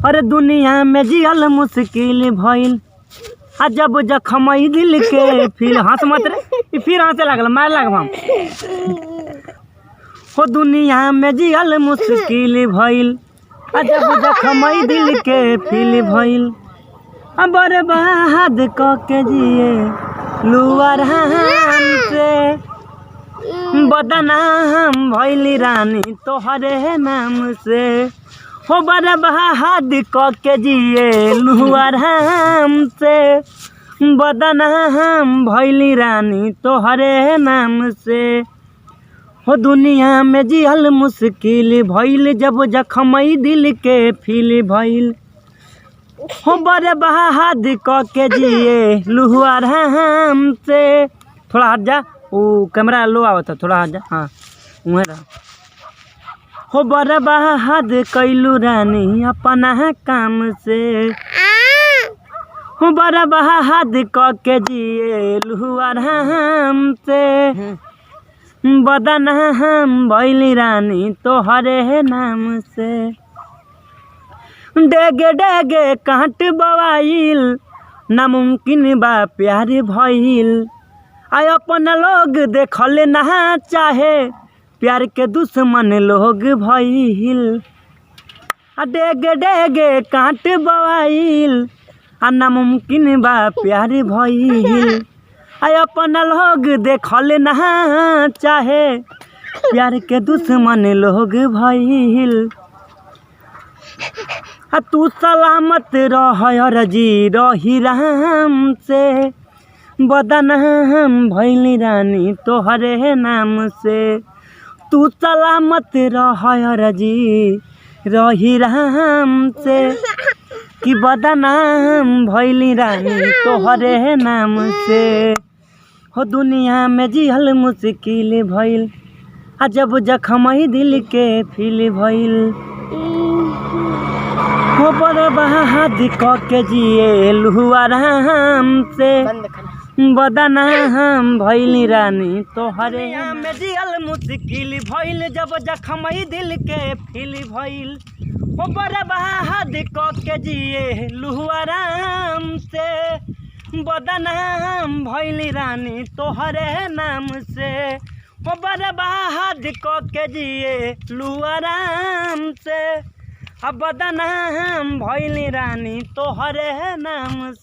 अरे दुनिया में जियल मुश्किल भइल आ जब जखमई दिल के फिर हंस मत रे फिर हंसे लगल मार लगब हम हो दुनिया में जियल मुश्किल भइल आ जब जखमई दिल के फिर भइल बर्बाद क के जिए लुआरान से बदनाम भइली रानी तोहरे नाम से हो बर्बाद क के जिए लुआराम से बदनाम भइली रानी तोहरे नाम से हो दुनिया में जियल मुश्किल भइल जब जखमई दिल के फिल भइल हो बर्बाद क के जिए लुआराम से। थोड़ा हट जा वो कैमरा लो आवत है थोड़ा हट जा हाँ वहीं रहा हो बर्बाद कैलू रानी अपना काम से हो बर्बाद क के जिए लुआराम से बदनाम भइली रानी तोहरे नाम से। डेगे डेगे कांट बवाइल नामुमकिन बा प्यार भइल आय अपन लोग देखल ना चाहे प्यार के दुश्मन लोग भइल डेगे डेगे कांट बवाइल आ नामुमकिन बा प्यार भइल आय अपन लोग देखल ना चाहे प्यार के दुश्मन लोग भइल तू सलामत रह रजी रही राम से बदनाम भइली रानी तोहरे नाम से तू सलामत रह रजी रही राम से कि बदनाम भइली रानी तोहरे नाम से हो दुनिया में जियल मुश्किल भइल आ जब जखमई दिल के फिल भइल हो बर्बाद क के जिए लुआराम से बदनाम भइली रानी तोहरे में जियल मुश्किल भइल जब जखमई दिल के फिल भइल हो बर्बाद क के जिए लुआराम से बदनाम भइली रानी तोहरे नाम से हो बर्बाद क के जिए लुआराम से बदनाम भइली रानी तोहरे नाम से।